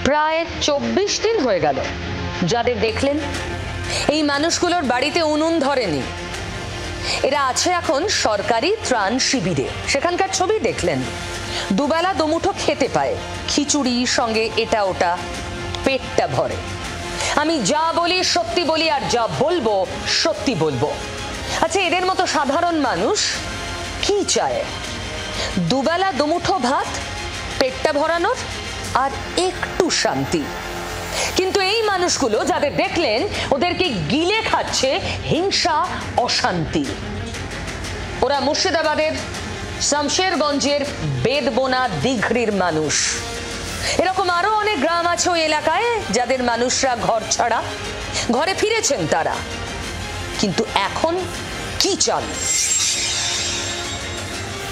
প্রায় 24 দিন হয়ে গেল যাদের দেখলেন এই মানুষগুলোর বাড়িতে উনুন ধরেনি। এরা আছে এখন সরকারি ত্রাণ শিবিরে। সেখানকার ছবি দেখলেন, দুবেলা দুমুঠো খেতে পায়, খিচুড়ি সঙ্গে এটা ওটা, পেটটা ভরে। আমি যা বলি সত্যি বলি, আর যা বলবো সত্যি বলবো। আচ্ছা, এদের মতো সাধারণ মানুষ কি চায়? দুবেলা দুমুঠো ভাত, পেটটা ভরানোর আর একটু শান্তি। কিন্তু এই মানুষগুলো যাদের দেখলেন, ওদেরকে গিলে খাচ্ছে হিংসা, অশান্তি। ওরা মুর্শিদাবাদের শামশেরগঞ্জের বেদবোনা দিঘড়ির মানুষ। এরকম আরো অনেক গ্রাম আছে ওই এলাকায় যাদের মানুষরা ঘর ছাড়া, ঘরে ফিরেছেন তারা, কিন্তু এখন কি চান?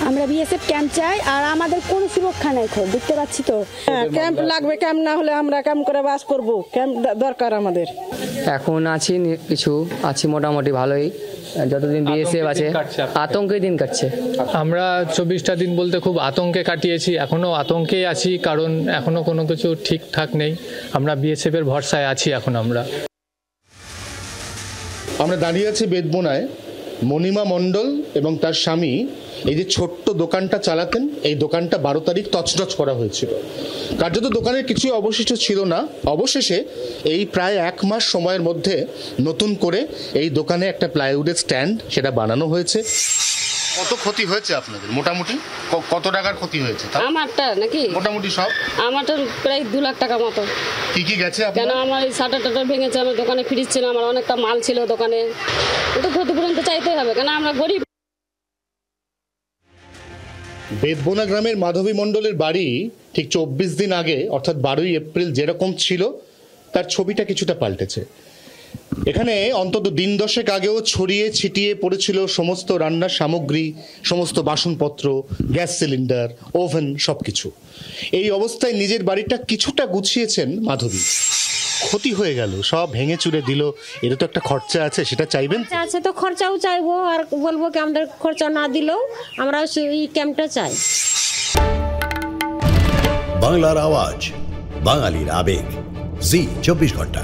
আমরা বিএসএফ ক্যাম্প চাই, আর আমাদের কোনো সুরক্ষা নাই। দেখতে পাচ্ছি তো, ক্যাম্প লাগবে। ক্যাম্প না হলে আমরা ক্যাম্প করে বাস করব। ক্যাম্প দরকার আমাদের। এখন আছি কিছু আছি মোটামুটি ভালোই, যতদিন বিএসএফ আছে আতঙ্কে দিন কাটছে। আমরা 24টা দিন বলতে খুব আতঙ্কে কাটিয়েছি, এখনো আতঙ্কেই আছি, কারণ এখনো কোনো কিছু ঠিকঠাক নেই। আমরা বিএসএফ এর ভরসায় আছি এখন। আমরা দাঁড়িয়ে আছি বেদবোনায়। মণিমা মণ্ডল এবং তার স্বামী এই যে ছোট্ট দোকানটা চালাতেন, এই দোকানটা 12 তারিখ তছনছ করা হয়েছিল। কার্যত দোকানের কিছুই অবশিষ্ট ছিল না। অবশেষে এই প্রায় 1 মাস সময়ের মধ্যে নতুন করে এই দোকানে একটা প্লাইউডের স্ট্যান্ড সেটা বানানো হয়েছে। কত ক্ষতি হয়েছে আপনাদের? মোটামুটি কত টাকার ক্ষতি হয়েছে? আমারটা নাকি মোটামুটি সব? আমারটা প্রায় 2 লাখ টাকা মতো। কি কি গেছে? কেন আমার এই শাটার টাটার ভেঙেছে, আমার দোকানে ফ্রিজ ছিল, আমার অনেকটা মাল ছিল দোকানে। কিন্তু ক্ষতিপূরণ তো চাইতেই হবে, কেন আমরা গরিব। বেদবোনা গ্রামের মাধবী মণ্ডলের বাড়ি ঠিক 24 দিন আগে, অর্থাৎ 12ই এপ্রিল যেরকম ছিল তার ছবিটা কিছুটা পাল্টেছে। এখানে অন্তত দিন 10 আগেও ছড়িয়ে ছিটিয়ে পড়েছিল সমস্ত রান্নার সামগ্রী, সমস্ত বাসনপত্র, গ্যাস সিলিন্ডার, ওভেন, সবকিছু। এই অবস্থায় নিজের বাড়িটা কিছুটা গুছিয়েছেন মাধবী। ক্ষতি হয়ে গেল, সব ভেঙে চুরে দিল। এটা তো একটা খরচা আছে, সেটা চাইবেন? আছে তো, খরচাও চাইবো, আর বলবো কি আমাদের খরচা না দিলেও আমরা এই ক্যাম্পটা চাই। বাংলার আওয়াজ, বাঙালির আবেগ, জি 24 ঘন্টা।